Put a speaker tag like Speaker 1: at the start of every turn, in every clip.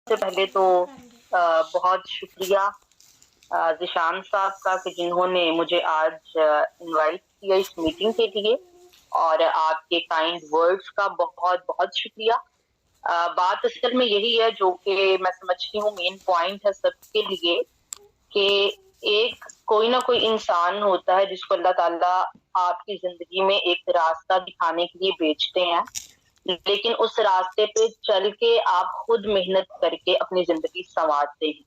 Speaker 1: सबसे पहले तो बहुत शुक्रिया ज़िशान साहब का कि जिन्होंने मुझे आज इनवाइट किया इस मीटिंग के लिए और आपके काइंड वर्ड्स का बहुत-बहुत शुक्रिया। बात असल में यही है जो कि मैं समझती हूँ मेन पॉइंट है सबके लिए कि एक कोई ना कोई इंसान होता है जिसको अल्लाह ताला आपकी ज़िंदगी में एक रास्ता दिखाने के लिए भेजते हैं। लेकिन उस रास्ते पे चल के आप खुद मेहनत करके अपनी ज़िंदगी सँवारते हैं।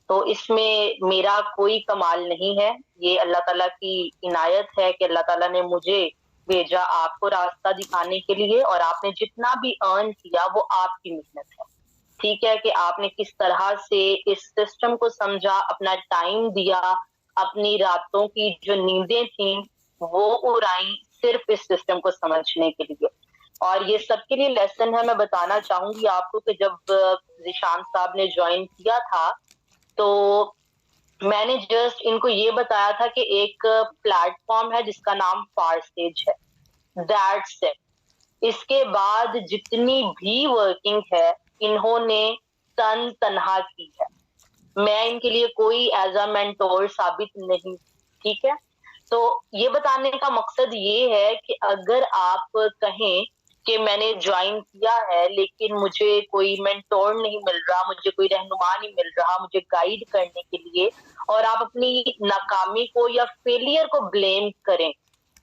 Speaker 1: तो इसमें मेरा कोई कमाल नहीं है, ये अल्लाह ताला की इनायत है कि अल्लाह ताला ने मुझे भेजा आपको रास्ता दिखाने के लिए और आपने जितना भी अर्न किया वो आपकी मेहनत है। ठीक है कि आपने किस तरह से इस सिस्टम को समझा, अपना टाइम दिया, अपनी रातों की जो नींदें थीं, वो उड़ाई सिर्फ़ इस सिस्टम को समझने के लिए। और ये सबके लिए लेसन है, मैं बताना चाहूँगी आपको कि जब ज़ीशान साहब ने जॉइन किया था, तो मैंने जस्ट इनको ये बताया था कि एक प्लेटफ़ॉर्म है जिसका नाम फारस्टेज है, दैट्स इट। इसके बाद जितनी भी वर्किंग है, इन्होंने तन-तनहा की है। मैं इनके लिए कोई एज़ अ मेंटर साबित नहीं, ठीक है? तो ये बताने का मकसद ये है कि अगर आप कहें कि मैंने जॉइन किया है, लेकिन मुझे कोई मेंटर नहीं मिल रहा, मुझे कोई रहनुमा नहीं मिल रहा, मुझे गाइड करने के लिए और आप अपनी नाकामी को या फेलियर को ब्लेम करें,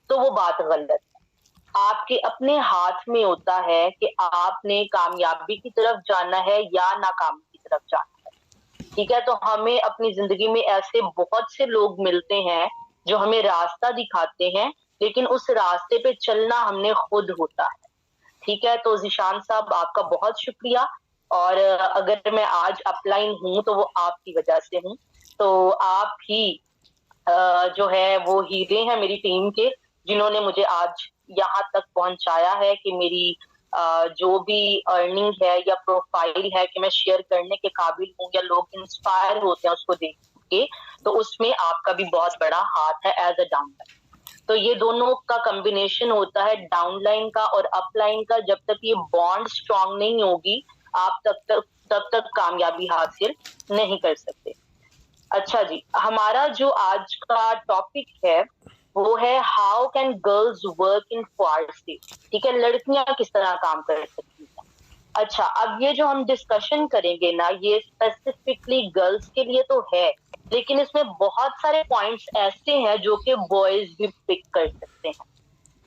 Speaker 1: तो वो बात गलत है। आपके अपने हाथ में होता है कि आपने कामयाबी की तरफ जाना है या नाकामी की तरफ जाना है। ठीक है? तो हमें अपनी ज़िंदगी में ऐसे बहुत से लोग मिलते हैं, जो हमें रास्ता दिखाते हैं, लेकिन उस रास्ते पे चलना हमने खुद होता है। ठीक है? तो ज़ीशान साहब आपका बहुत शुक्रिया और अगर मैं आज अपलाइन हूँ, तो वो आपकी वजह से हूँ। तो आप ही जो है वो हीरे हैं मेरी टीम के, जिन्होंने मुझे आज यहाँ तक पहुँचाया है कि मेरी जो भी अर्निंग है या प्रोफाइल है कि मैं शेयर करने के काबिल हूँ या लोग इंस्पायर होते हैं उसको देख के, तो उसमें आपका भी बहुत बड़ा हाथ है एज़ अ डाउनलाइन। तो ये दोनों का कॉम्बिनेशन होता है डाउनलाइन का और अपलाइन का, जब तक ये बॉन्ड स्ट्रॉन्ग नहीं होगी, आप तब तक कामयाबी हासिल नहीं कर सकते। अच्छा जी, हमारा जो आज का टॉपिक है, वो है how can girls work in Farsi, ठीक है? लड़कियाँ किस तरह काम कर सकती हैं। अच्छा, अब ये जो हम डिस्कशन करेंगे ना, ये स्पेसिफिकली गर्ल्स के लिए तो है, लेकिन इसमें बहुत सारे पॉइंट्स ऐसे हैं जो कि बॉयज़ भी पिक कर सकते हैं,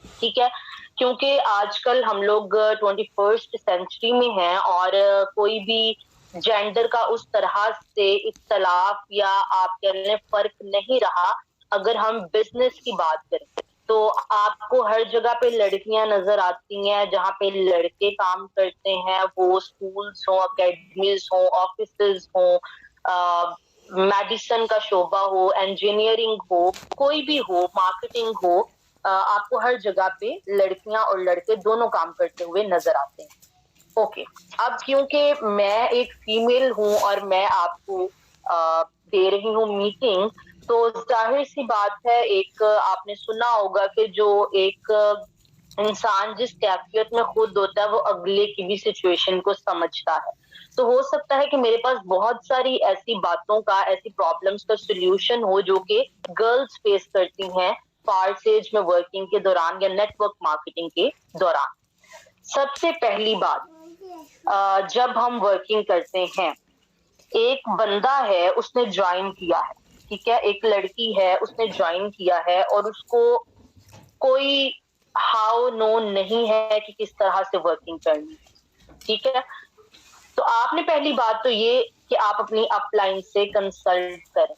Speaker 1: ठीक है? क्योंकि आजकल हम लोग 21st सेंचुरी में हैं और कोई भी जेंडर का उस तरह से इख्तलाफ या आप कह लें फ़र्क नहीं रहा। अगर हम बिज़नेस की बात करें, तो आपको हर जगह पे लड़कियाँ नज़र आती हैं, जहाँ पे लड़के काम करते हैं, वो स्कूल्स हों, अकेडमीज़ हों, ऑफ़िसेज़ हों, मेडिसिन का शोबा हो, इंजीनियरिंग हो, कोई भी हो, मार्केटिंग हो, आपको हर जगह पे लड़कियाँ और लड़के दोनों काम करते हुए नज़र आते हैं। ओके, अब क्योंकि मैं एक फीमेल हूँ और मैं आपको दे रही हूँ मीटिंग, तो ज़ाहिर-सी बात है, एक आपने सुना होगा कि जो एक इंसान जिस कैफ़ियत में खुद होता है, वो अगले की भी सिचुएशन को समझता है। तो हो सकता है कि मेरे पास बहुत सारी ऐसी बातों का, ऐसी प्रॉब्लम्स का सॉल्यूशन हो जो कि गर्ल्स फेस करती हैं, फारसेज में वर्किंग के दौरान या नेटवर्क मार्केटिंग के दौरान। सबसे पहली बात, जब हम वर्किंग करते हैं, एक बंदा है उसने जॉइन किया है, ठीक है? एक लड़की है उसने जॉइन किया है और उसको कोई हाउ नो नहीं है कि किस तरह से वर्किंग करनी है, ठीक है? तो आपने पहली बात तो ये कि आप अपनी अपलाइन से कंसल्ट करें।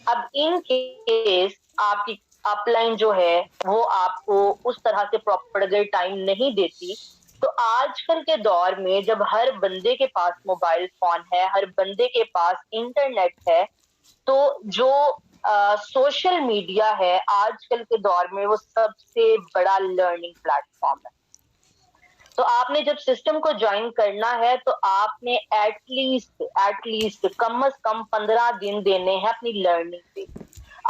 Speaker 1: अब इन केस आपकी अपलाइन जो है, वो आपको उस तरह से प्रॉपर अगर टाइम नहीं देती, तो आजकल के दौर में जब हर बंदे के पास मोबाइल फ़ोन है, हर बंदे के पास इंटरनेट है, तो जो सोशल मीडिया है, आजकल के दौर में वो सबसे बड़ा लर्निंग प्लेटफ़ॉर्म है। तो आपने जब सिस्टम को जॉइन करना है, तो आपने एट लीस्ट कम 15 दिन देने हैं अपनी लर्निंग पे।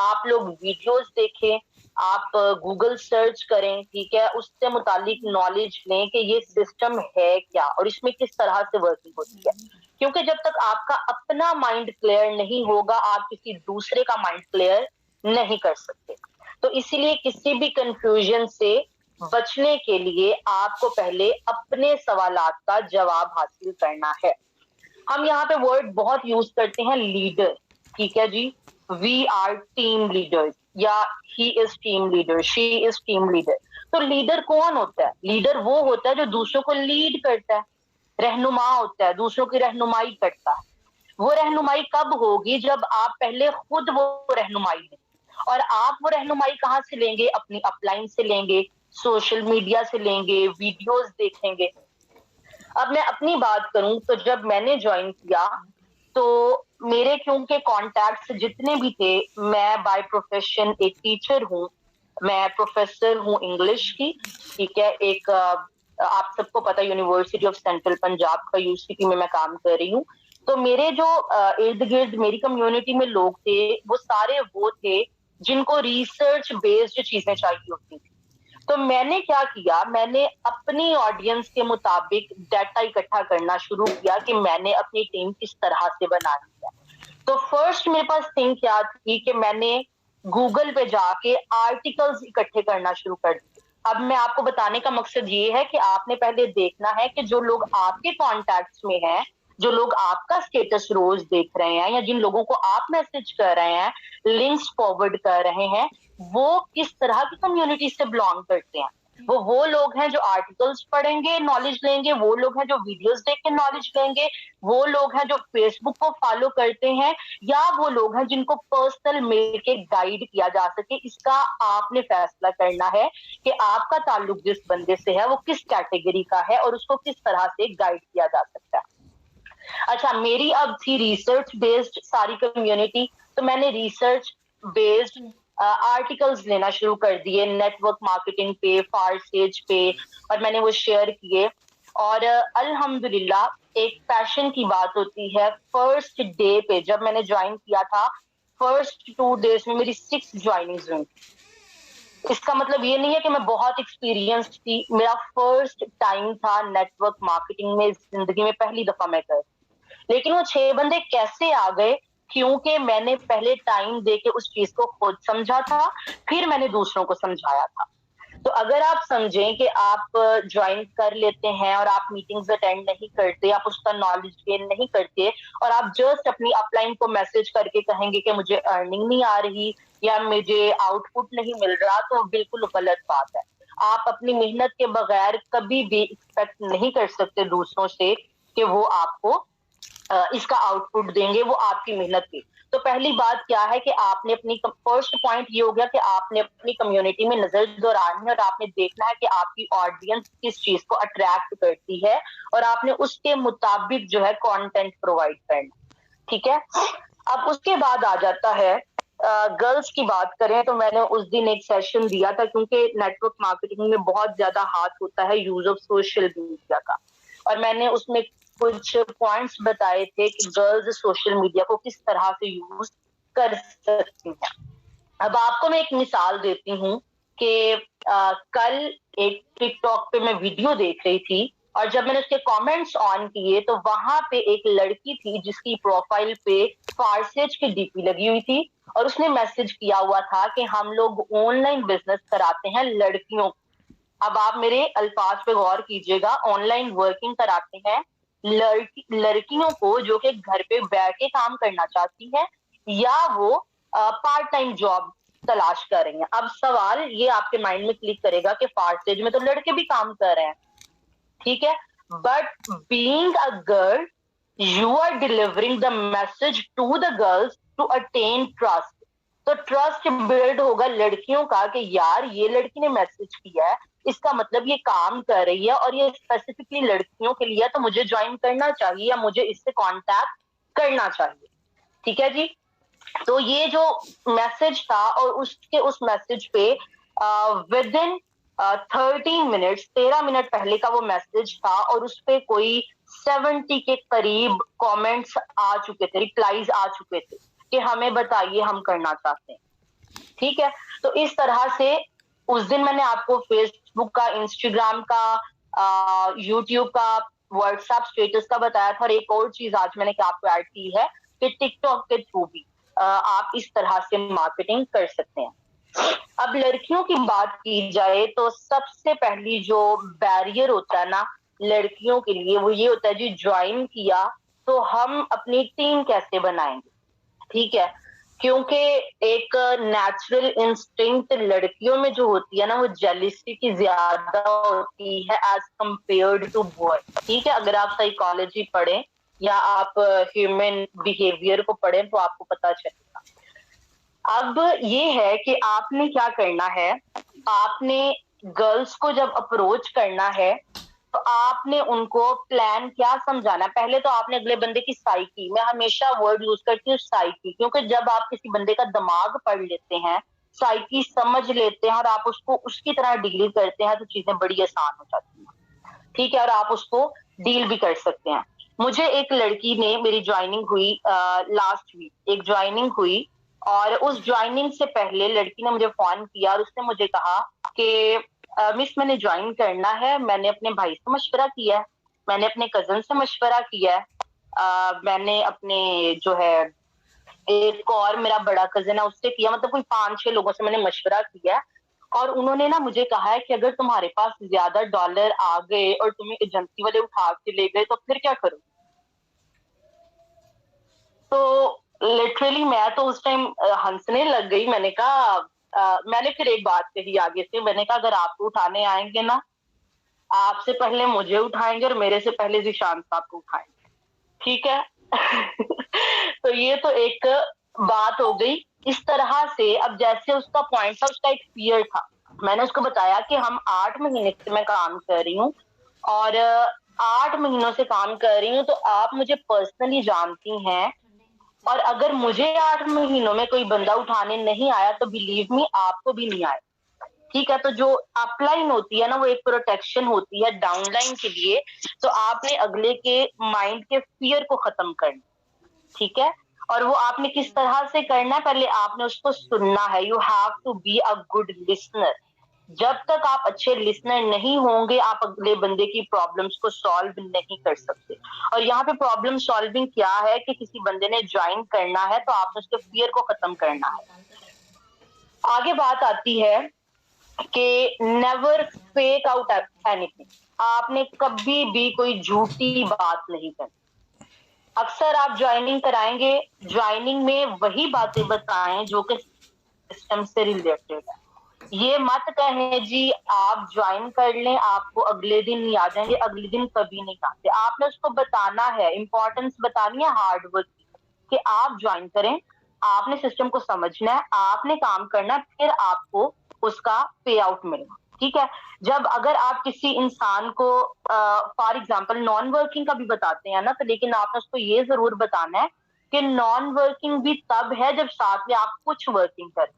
Speaker 1: आप लोग वीडियोस देखें, आप गूगल सर्च करें, ठीक है? उससे मुतालिक नॉलेज लें कि ये सिस्टम है क्या और इसमें किस तरह से वर्किंग होती है। क्योंकि जब तक आपका अपना माइंड क्लियर नहीं होगा, आप किसी दूसरे का माइंड क्लियर नहीं कर सकते। तो इसीलिए किसी भी कंफ्यूजन से बचने के लिए आपको पहले अपने सवालात का जवाब हासिल करना है। हम यहाँ पे वर्ड बहुत यूज करते हैं, लीडर, ठीक है जी, वी आर टीम लीडर्स, या he is team leader, she is team leader. तो लीडर कौन होता है? लीडर वो होता है जो दूसरों को लीड करता है, रहनुमा होता है, दूसरों की रहनुमाई करता है। वो रहनुमाई कब होगी? जब आप पहले खुद वो रहनुमाई दें। और आप वो रहनुमाई कहाँ से लेंगे? अपनी अपलाइन से लेंगे, सोशल मीडिया से लेंगे, वीडियोस देखेंगे। अब मैं अपनी बात करूं तो जब मैंने ज्वाइन किया तो मेरे क्योंकि कॉन्टैक्ट्स जितने भी थे, मैं बाय प्रोफेशन एक टीचर हूँ, मैं प्रोफेसर हूँ इंग्लिश की, ठीक है। एक आप सबको पता है यूनिवर्सिटी ऑफ सेंट्रल पंजाब का यूसीपी में मैं काम कर रही हूँ। तो मेरे जो इर्द गिर्द मेरी कम्युनिटी में लोग थे, वो सारे वो थे जिनको रिसर्च बेस्ड चीजें चाहिए होती थी। तो मैंने क्या किया, मैंने अपनी ऑडियंस के मुताबिक डाटा इकट्ठा करना शुरू किया कि मैंने अपनी टीम किस तरह से बनानी है। तो फर्स्ट मेरे पास थिंग क्या थी कि मैंने गूगल पे जाके आर्टिकल्स इकट्ठे करना शुरू कर दिए। अब मैं आपको बताने का मकसद ये है कि आपने पहले देखना है कि जो लोग आपके कॉन्टैक्ट्स में हैं, जो लोग आपका स्टेटस रोज देख रहे हैं, या जिन लोगों को आप मैसेज कर रहे हैं, लिंक्स फॉरवर्ड कर रहे हैं, वो किस तरह की कम्युनिटी से बिलोंग करते हैं। वो लोग हैं जो आर्टिकल्स पढ़ेंगे, नॉलेज लेंगे, वो लोग हैं जो वीडियोस देख के नॉलेज लेंगे, वो लोग हैं जो फेसबुक को फॉलो करते हैं, या वो लोग हैं जिनको पर्सनल मिल के गाइड किया जा सके। इसका आपने फैसला करना है कि आपका ताल्लुक जिस बंदे से है वो किस कैटेगरी का है और उसको किस तरह से गाइड किया जा सकता है। अच्छा, मेरी अब थी रिसर्च बेस्ड सारी कम्युनिटी, तो मैंने रिसर्च बेस्ड आर्टिकल्स लेना शुरू कर दिए नेटवर्क मार्केटिंग पे, फारसेज पे, और मैंने वो शेयर किए। और अल्हम्दुलिल्लाह एक पैशन की बात होती है। फर्स्ट डे पे जब मैंने ज्वाइन किया था, फर्स्ट 2 डेज में मेरी 6 ज्वाइनिंग्स हुई। इसका मतलब ये नहीं है कि मैं बहुत एक्सपीरियंस्ड थी, मेरा फर्स्ट टाइम था नेटवर्क मार्केटिंग में, जिंदगी में पहली दफा मैं कर। लेकिन वो 6 बंदे कैसे आ गए? क्योंकि मैंने पहले टाइम देके उस चीज को खुद समझा था, फिर मैंने दूसरों को समझाया था। तो अगर आप समझें कि आप ज्वाइन कर लेते हैं और आप मीटिंग्स अटेंड नहीं करते, आप उसका नॉलेज गेन नहीं करते, और आप जस्ट अपनी अपलाइन को मैसेज करके कहेंगे कि मुझे अर्निंग नहीं आ रही या मुझे आउटपुट नहीं मिल रहा, तो बिल्कुल गलत बात है। आप अपनी मेहनत के बगैर कभी भी एक्सपेक्ट नहीं कर सकते दूसरों से कि वो आपको इसका आउटपुट देंगे, वो आपकी मेहनत की। तो पहली बात क्या है कि आपने अपनी फर्स्ट पॉइंट ये हो गया कि आपने अपनी कम्युनिटी में नजर दौड़ानी है और आपने देखना है कि आपकी ऑडियंस किस चीज को अट्रैक्ट करती है, और आपने उसके मुताबिक जो है कंटेंट प्रोवाइड करना। ठीक है। अब उसके बाद आ जाता है गर्ल्स की बात करें तो मैंने उस दिन एक सेशन दिया था, क्योंकि नेटवर्क मार्केटिंग में बहुत ज्यादा हाथ होता है यूज ऑफ सोशल मीडिया का, और मैंने उसमें कुछ पॉइंट्स बताए थे कि गर्ल्स सोशल मीडिया को किस तरह से यूज कर सकती हैं। अब आपको मैं एक मिसाल देती हूँ कि कल एक टिकटॉक पे मैं वीडियो देख रही थी, और जब मैंने उसके कमेंट्स ऑन किए तो वहां पे एक लड़की थी जिसकी प्रोफाइल पे फारसेज की डीपी लगी हुई थी, और उसने मैसेज किया हुआ था कि हम लोग ऑनलाइन बिजनेस कराते हैं लड़कियों। अब आप मेरे अल्फाज पे गौर कीजिएगा, ऑनलाइन वर्किंग कराते हैं लड़कियों को जो कि घर पे बैठ के काम करना चाहती है, या वो पार्ट टाइम जॉब तलाश कर रही हैं। अब सवाल ये आपके माइंड में क्लिक करेगा कि फारसेज में तो लड़के भी काम कर रहे हैं, ठीक है, but being a girl you are delivering the message to the girls to attain trust. तो ट्रस्ट बिल्ड होगा लड़कियों का कि यार ये लड़की ने मैसेज किया है, इसका मतलब ये काम कर रही है और ये स्पेसिफिकली लड़कियों के लिए, तो मुझे ज्वाइन करना चाहिए या मुझे इससे कांटेक्ट करना चाहिए। ठीक है जी। तो ये जो मैसेज था, और उसके उस मैसेज पे विद इन 13 मिनट्स, 13 मिनट पहले का वो मैसेज था, और उस पे कोई 70 के करीब कमेंट्स आ चुके थे, रिप्लाईज आ चुके थे कि हमें बताइए हम करना चाहते हैं। ठीक है। तो इस तरह से उस दिन मैंने आपको फेसबुक का, इंस्टाग्राम का, यूट्यूब का, व्हाट्सएप स्टेटस का बताया था, और एक और चीज आज मैंने आपको ऐड की है कि टिकटॉक के थ्रू भी आप इस तरह से मार्केटिंग कर सकते हैं। अब लड़कियों की बात की जाए तो सबसे पहली जो बैरियर होता है ना लड़कियों के लिए, वो ये होता है जी, ज्वाइन किया तो हम अपनी टीम कैसे बनाएंगे। ठीक है, क्योंकि एक नेचुरल इंस्टिंक्ट लड़कियों में जो होती है ना, वो जेलिसी की ज्यादा होती है एज कंपेयर्ड टू बॉय। ठीक है, अगर आप साइकोलॉजी पढ़ें या आप ह्यूमन बिहेवियर को पढ़ें तो आपको पता चलेगा। अब ये है कि आपने क्या करना है, आपने गर्ल्स को जब अप्रोच करना है तो आपने उनको प्लान क्या समझाना है। पहले तो आपने अगले बंदे की साइकी, मैं हमेशा वर्ड यूज करती हूँ साइकी, क्योंकि जब आप किसी बंदे का दिमाग पढ़ लेते हैं, साइकी समझ लेते हैं और आप उसको उसकी तरह डील करते हैं तो चीजें बड़ी आसान हो जाती हैं। ठीक है, और आप उसको डील भी कर सकते हैं। मुझे एक लड़की ने, मेरी ज्वाइनिंग हुई लास्ट वीक, एक ज्वाइनिंग हुई, और उस ज्वाइनिंग से पहले लड़की ने मुझे फोन किया और उसने मुझे कहा कि मिस मैंने ज्वाइन करना है, मैंने अपने भाई से मशवरा किया है, मैंने अपने कजन से मशवरा किया है, मैंने अपने जो है एक और मेरा बड़ा कजन है उससे किया, मतलब कोई 5-6 लोगों से मैंने मशवरा किया है, और उन्होंने ना मुझे कहा है कि अगर तुम्हारे पास ज्यादा डॉलर आ गए और तुम्हें एजेंसी वाले उठा के ले गए तो फिर क्या करो। तो लिटरली मैं तो उस टाइम हंसने लग गई। मैंने कहा मैंने फिर एक बात कही आगे से, मैंने कहा अगर आपको उठाने आएंगे ना, आपसे पहले मुझे उठाएंगे और मेरे से पहले जिशान साहब को उठाएंगे। ठीक है। तो ये तो एक बात हो गई। इस तरह से अब जैसे उसका पॉइंट था, उसका एक फियर था, मैंने उसको बताया कि हम 8 महीने से मैं काम कर रही हूँ, और 8 महीनों से काम कर रही हूँ तो आप मुझे पर्सनली जानती हैं, और अगर मुझे 8 महीनों में कोई बंदा उठाने नहीं आया तो बिलीव मी आपको भी नहीं आया। ठीक है, तो जो अपलाइन होती है ना, वो एक प्रोटेक्शन होती है डाउनलाइन के लिए, तो आपने अगले के माइंड के फियर को खत्म करना। ठीक है, और वो आपने किस तरह से करना है, पहले आपने उसको सुनना है। You have to be a good listener. जब तक आप अच्छे लिसनर नहीं होंगे, आप अगले बंदे की प्रॉब्लम्स को सॉल्व नहीं कर सकते। और यहाँ पे प्रॉब्लम सॉल्विंग क्या है कि किसी बंदे ने ज्वाइन करना है तो आपने उसके फियर को खत्म करना है। आगे बात आती है कि नेवर फेक आउट एनीथिंग। आपने कभी भी कोई झूठी बात नहीं करनी। अक्सर आप ज्वाइनिंग कराएंगे, ज्वाइनिंग में वही बातें बताएं जो कि सिस्टम से रिलेटेड है। ये मत कहें जी आप ज्वाइन कर लें आपको अगले दिन ही आ जाएंगे, अगले दिन कभी नहीं आते। आपने उसको बताना है, इंपॉर्टेंस बतानी है हार्ड वर्क की, कि आप ज्वाइन करें, आपने सिस्टम को समझना है, आपने काम करना है, फिर आपको उसका पे आउट मिलेगा। ठीक है, जब अगर आप किसी इंसान को फॉर एग्जांपल नॉन वर्किंग का भी बताते हैं ना, तो लेकिन आपने उसको ये जरूर बताना है कि नॉन वर्किंग भी तब है जब साथ में आप कुछ वर्किंग करें।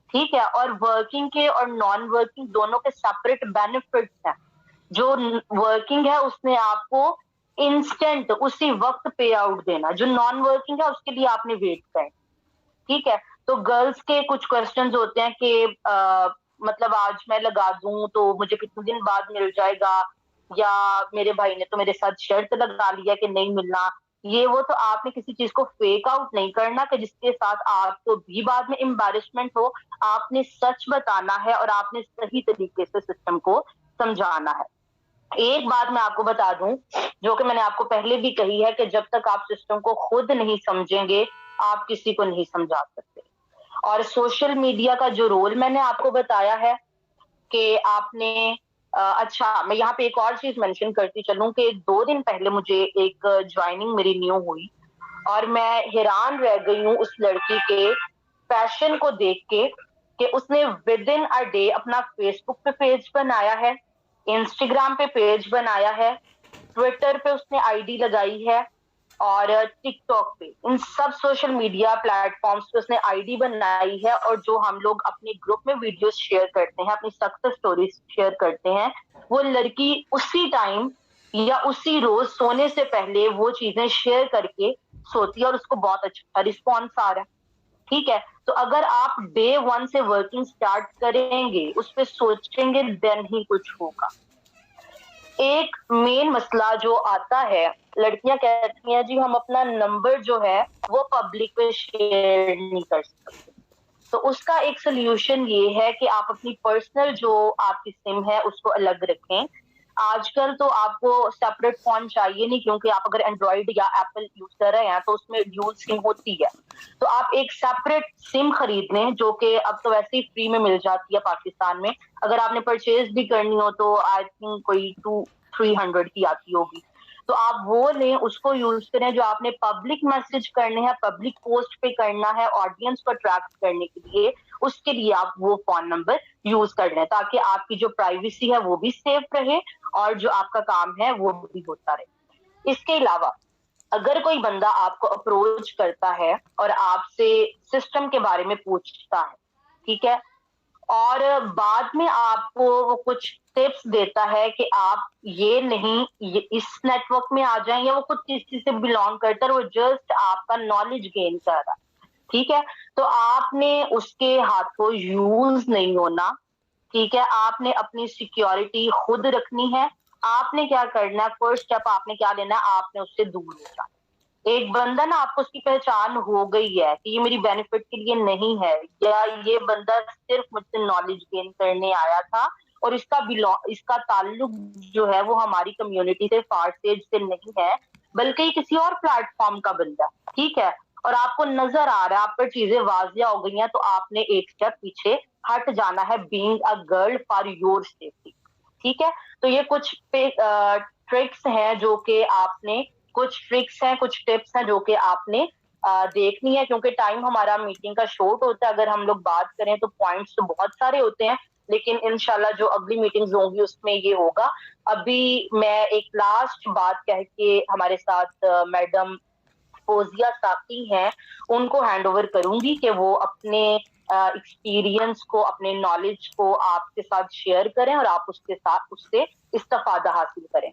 Speaker 1: ठीक है, और वर्किंग के और नॉन वर्किंग दोनों के सेपरेट बेनिफिट्स हैं। जो वर्किंग है उसने आपको इंस्टेंट उसी वक्त पे आउट देना, जो नॉन वर्किंग है उसके लिए आपने वेट करना। ठीक है, तो गर्ल्स के कुछ क्वेश्चंस होते हैं कि मतलब आज मैं लगा दूं तो मुझे कितने दिन बाद मिल जाएगा, या मेरे भाई ने तो मेरे साथ शर्त लगा लिया कि नहीं मिलना। ये वो तो आपने किसी चीज को फेक आउट नहीं करना कि जिसके साथ आपको भी बाद में एम्बैरेसमेंट हो। आपने सच बताना है और आपने सही तरीके से सिस्टम को समझाना है। एक बात मैं आपको बता दूं, जो कि मैंने आपको पहले भी कही है, कि जब तक आप सिस्टम को खुद नहीं समझेंगे आप किसी को नहीं समझा सकते। और सोशल मीडिया का जो रोल मैंने आपको बताया है कि आपने अच्छा, मैं यहाँ पे एक और चीज मेंशन करती चलूं कि 2 दिन पहले मुझे एक ज्वाइनिंग मेरी न्यू हुई, और मैं हैरान रह गई हूँ उस लड़की के पैशन को देख के, कि उसने विद इन अ डे अपना फेसबुक पे पेज बनाया है, इंस्टाग्राम पे पेज बनाया है, ट्विटर पे उसने आईडी लगाई है, और टिकटॉक पे, इन सब सोशल मीडिया प्लेटफॉर्म्स पे उसने आईडी बनाई है। और जो हम लोग अपने ग्रुप में वीडियोस शेयर करते हैं, अपनी सक्सेस स्टोरीज शेयर करते हैं, वो लड़की उसी टाइम या उसी रोज सोने से पहले वो चीजें शेयर करके सोती है, और उसको बहुत अच्छा रिस्पॉन्स आ रहा है। ठीक है, तो अगर आप डे 1 से वर्किंग स्टार्ट करेंगे, उस पर सोचेंगे, देन ही कुछ होगा। एक मेन मसला जो आता है, लड़कियां कहती हैं जी हम अपना नंबर जो है वो पब्लिक पे शेयर नहीं कर सकते। तो उसका एक सोल्यूशन ये है कि आप अपनी पर्सनल जो आपकी सिम है उसको अलग रखें। आजकल तो आपको सेपरेट फ़ोन चाहिए नहीं, क्योंकि आप अगर एंड्रॉइड या एप्पल यूज़ कर रहे हैं तो उसमें ड्यूल सिम होती है। तो आप एक सेपरेट सिम खरीद लें, जो कि अब तो वैसे ही फ्री में मिल जाती है पाकिस्तान में। अगर आपने परचेज़ भी करनी हो तो आई थिंक कोई 200-300 की आती होगी। तो आप वो लें, उसको यूज़ करें। जो आपने पब्लिक मैसेज करने हैं, पब्लिक पोस्ट पे करना है ऑडियंस को अट्रैक्ट करने के लिए, उसके लिए आप वो फ़ोन नंबर यूज़ कर लें, ताकि आपकी जो प्राइवेसी है वो भी सेफ रहे और जो आपका काम है वो भी होता रहे। इसके अलावा अगर कोई बंदा आपको अप्रोच करता है और आपसे सिस्टम के बारे में पूछता है, ठीक है? और बाद में आपको वो कुछ टिप्स देता है कि आप ये नहीं, ये इस नेटवर्क में आ जाएँ, या वो खुद किसी से बिलॉन्ग करता है और वो जस्ट आपका नॉलेज गेन कर रहा है, ठीक है? तो आपने उसके हाथों यूज़ नहीं होना, ठीक है? आपने अपनी सिक्योरिटी खुद रखनी है। आपने क्या करना है, फर्स्ट स्टेप आपने क्या लेना है, आपने उससे दूर हो जाना। एक बंदा ना, आपको उसकी पहचान हो गई है कि ये मेरी बेनिफिट के लिए नहीं है, या ये बंदा सिर्फ मुझसे नॉलेज गेन करने आया था और इसका ताल्लुक जो है वो हमारी कम्युनिटी से, फारसेज से नहीं है, बल्कि किसी और प्लेटफॉर्म का बंदा, ठीक है? और आपको नजर आ रहा है, आप पर चीजें वाजिया हो गई हैं, तो आपने एक स्टेप पीछे हट जाना है, being a girl for your safety, ठीक है? तो ये कुछ ट्रिक्स हैं जो कि आपने, कुछ ट्रिक्स हैं, कुछ टिप्स हैं जो कि आपने देखनी है, क्योंकि टाइम हमारा मीटिंग का शॉर्ट होता है। अगर हम लोग बात करें तो पॉइंट्स तो बहुत सारे होते हैं, लेकिन इंशाल्लाह जो अगली मीटिंग्स होंगी उसमें ये होगा। अभी मैं एक लास्ट बात कह के हमारे साथ मैडम फौजिया साकी हैं, उनको हैंड ओवर करूंगी कि वो अपने एक्सपीरियंस को, अपने नॉलेज को आपके साथ शेयर करें और आप उसके साथ उससे इस्तेफादा हासिल करें।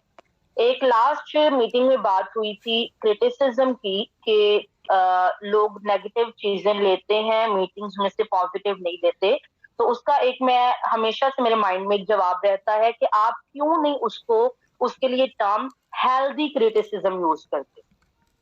Speaker 1: एक लास्ट मीटिंग में बात हुई थी क्रिटिसिज्म की कि लोग नेगेटिव चीजें लेते हैं मीटिंग्स में से, पॉजिटिव नहीं लेते। तो उसका एक, मैं हमेशा से मेरे माइंड में एक जवाब रहता है कि आप क्यों नहीं उसको, उसके लिए टर्म हेल्दी क्रिटिसिज्म यूज करते।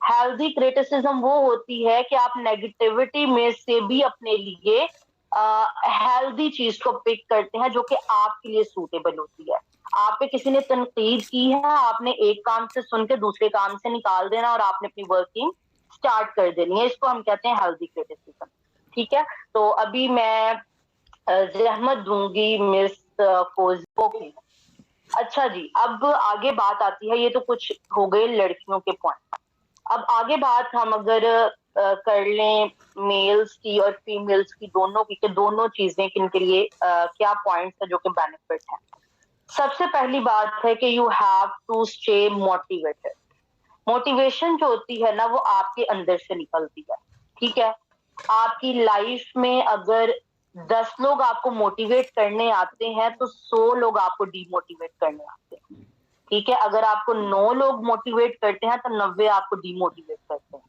Speaker 1: हेल्दी क्रिटिसिज्म वो होती है कि आप नेगेटिविटी में से भी अपने लिए हेल्दी चीज को पिक करते हैं जो कि आपके लिए सूटेबल होती है। आप पे किसी ने तनकीद की है, आपने एक काम से सुन के दूसरे काम से निकाल देना और आपने अपनी वर्किंग स्टार्ट कर देनी है। इसको हम कहते हैं हेल्दी क्रिटिसिज्म, ठीक है? तो अभी मैं जहमत दूंगी मिस फौजिया की। अच्छा जी, अब आगे बात आती है, ये तो कुछ हो गए लड़कियों के पॉइंट। अब आगे बात हम अगर कर लें मेल्स की और फीमेल्स की, दोनों की, कि दोनों चीजें किन के लिए क्या पॉइंट्स है जो कि बेनिफिट है। सबसे पहली बात है कि you have to stay motivated. Motivation जो होती है ना, वो आपके अंदर से निकलती है, ठीक है? आपकी लाइफ में अगर 10 लोग आपको मोटिवेट करने आते हैं तो 100 लोग आपको डीमोटिवेट करने आते हैं, ठीक है? अगर आपको 9 लोग मोटिवेट करते हैं तो 90 आपको डीमोटिवेट करते हैं।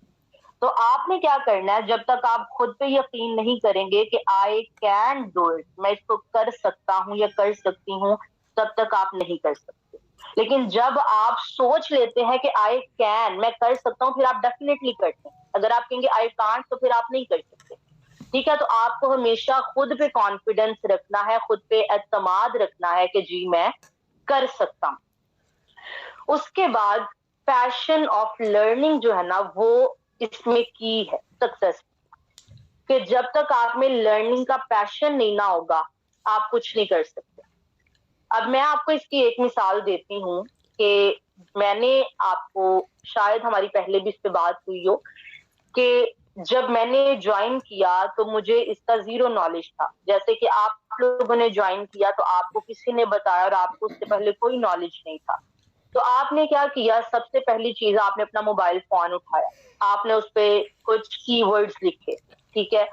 Speaker 1: तो आपने क्या करना है, जब तक आप खुद पे यकीन नहीं करेंगे कि आई कैन डू इट, मैं इसको कर सकता हूँ या कर सकती हूँ, तब तक आप नहीं कर सकते। लेकिन जब आप सोच लेते हैं कि आई कैन, मैं कर सकता हूँ, फिर आप डेफिनेटली करते हैं। अगर आप कहेंगे आई कांट, तो फिर आप नहीं कर सकते, ठीक है? तो आपको हमेशा खुद पे कॉन्फिडेंस रखना है, खुद पे एतमाद रखना है कि जी मैं कर सकता हूँ। उसके बाद पैशन ऑफ लर्निंग जो है ना, वो इसमें की है सक्सेस, कि जब तक आप में लर्निंग का पैशन नहीं ना होगा, आप कुछ नहीं कर सकते। अब मैं आपको इसकी एक मिसाल देती हूँ कि मैंने आपको, शायद हमारी पहले भी इस पे बात हुई हो, कि जब मैंने ज्वाइन किया तो मुझे इसका ज़ीरो नॉलेज था। जैसे कि आप लोगों ने ज्वाइन किया तो आपको किसी ने बताया और आपको उससे पहले कोई नॉलेज नहीं था। तो आपने क्या किया, सबसे पहली चीज़ आपने अपना मोबाइल फ़ोन उठाया, आपने उसपे कुछ कीवर्ड्स लिखे, ठीक है?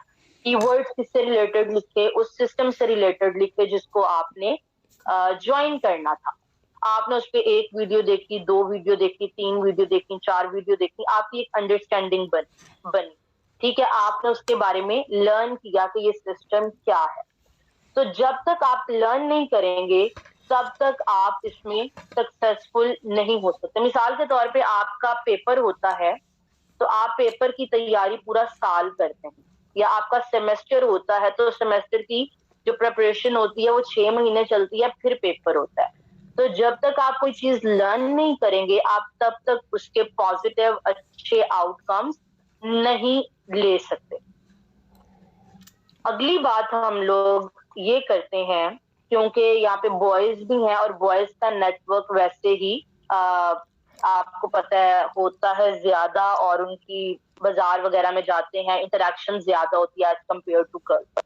Speaker 1: कीवर्ड्स किससे रिलेटेड लिखे, उस सिस्टम से रिलेटेड लिखे जिसको आपने ज्वाइन करना था। आपने उसपे 1 वीडियो देखी, 2 वीडियो देखी, 3 वीडियो देखी, 4 वीडियो देखी, आपकी एक अंडरस्टैंडिंग बनी, ठीक है? आपने उसके बारे में लर्न किया कि ये सिस्टम क्या है। तो जब तक आप लर्न नहीं करेंगे, तब तक आप इसमें सक्सेसफुल नहीं हो सकते। मिसाल के तौर पे आपका पेपर होता है, तो आप पेपर की तैयारी पूरा साल करते हैं, या आपका सेमेस्टर होता है तो सेमेस्टर की जो प्रिपरेशन होती है वो 6 महीने चलती है, फिर पेपर होता है। तो जब तक आप कोई चीज लर्न नहीं करेंगे, आप तब तक उसके पॉजिटिव अच्छे आउटकम्स नहीं ले सकते। अगली बात हम लोग ये करते हैं, क्योंकि यहाँ पे बॉयज भी हैं और बॉयज का नेटवर्क वैसे ही आपको पता है होता है ज्यादा, और उनकी बाजार वगैरह में जाते हैं, इंटरेक्शन ज्यादा होती है एज कम्पेयर टू गर्ल्स।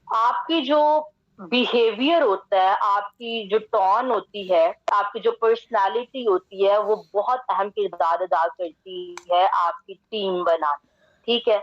Speaker 1: आपकी जो बिहेवियर होता है, आपकी जो टोन होती है, आपकी जो पर्सनालिटी होती है, वो बहुत अहम किरदार अदा करती है आपकी टीम बनाने। ठीक है,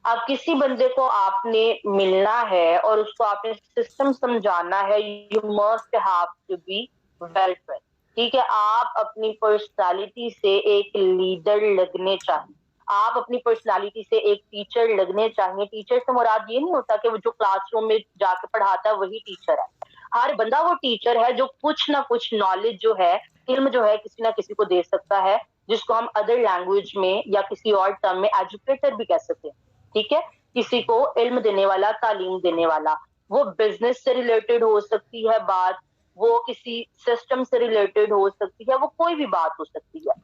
Speaker 1: अब किसी बंदे को आपने मिलना है और उसको आपने सिस्टम समझाना है, you must have to be well trained. ठीक है, आप अपनी पर्सनालिटी से एक लीडर लगने चाहिए, आप अपनी पर्सनालिटी से एक टीचर लगने चाहिए। टीचर से मुराद ये नहीं होता कि वो जो क्लासरूम में जाके पढ़ाता है वही टीचर है। हर बंदा वो टीचर है जो कुछ ना कुछ नॉलेज जो है, इल्म जो है, किसी ना किसी को दे सकता है, जिसको हम अदर लैंग्वेज में या किसी और टर्म में एजुकेटर भी कह सकते हैं। ठीक है, किसी को इल्म देने वाला, तालीम देने वाला। वो बिजनेस से रिलेटेड हो सकती है बात, वो किसी सिस्टम से रिलेटेड हो सकती है, वो कोई भी बात हो सकती है।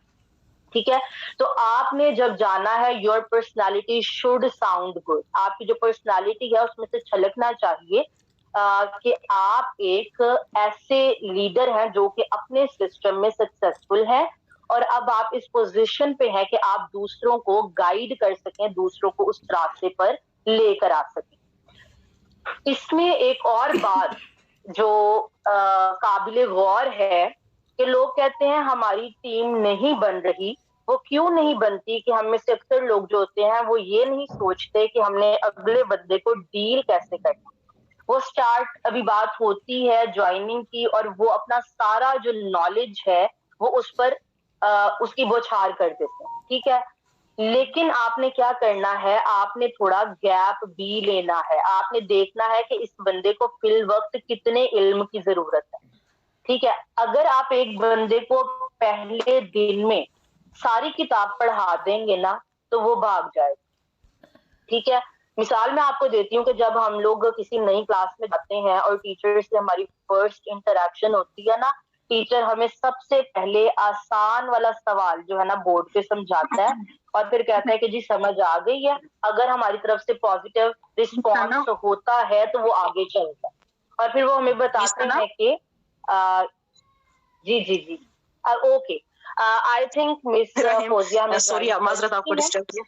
Speaker 1: ठीक है, तो आपने जब जाना है, your personality should sound good. आपकी जो पर्सनालिटी है उसमें से छलकना चाहिए कि आप एक ऐसे लीडर हैं जो कि अपने सिस्टम में सक्सेसफुल है, और अब आप इस पोजीशन पे हैं कि आप दूसरों को गाइड कर सकें, दूसरों को उस रास्ते पर लेकर आ सकें। इसमें एक और बात जो काबिले गौर है कि लोग कहते हैं हमारी टीम नहीं बन रही। वो क्यों नहीं बनती कि हम में से अक्सर लोग जो होते हैं वो ये नहीं सोचते कि हमने अगले बंदे को डील कैसे करना। वो स्टार्ट अभी बात होती है ज्वाइनिंग की, और वो अपना सारा जो नॉलेज है वो उस पर उसकी बौछार कर देते हैं। ठीक है, लेकिन आपने क्या करना है, आपने थोड़ा गैप भी लेना है। आपने देखना है कि इस बंदे को फिल वक्त कितने इल्म की जरूरत है। ठीक है, अगर आप एक बंदे को पहले दिन में सारी किताब पढ़ा देंगे ना, तो वो भाग जाएगा। ठीक है, मिसाल मैं आपको देती हूँ कि जब हम लोग किसी नई क्लास में जाते हैं और टीचर से हमारी फर्स्ट इंटरेक्शन होती है ना, टीचर हमें सबसे पहले आसान वाला सवाल जो है ना बोर्ड पे समझाता है, और फिर कहता है कि जी समझ आ गई है। अगर हमारी तरफ से पॉजिटिव रिस्पॉन्स होता है तो वो आगे चलता है, और फिर वो हमें बताते हैं कि जी जी जी okay, I think miss Fauzia,
Speaker 2: sorry माजरत आपको डिस्टर्ब किया।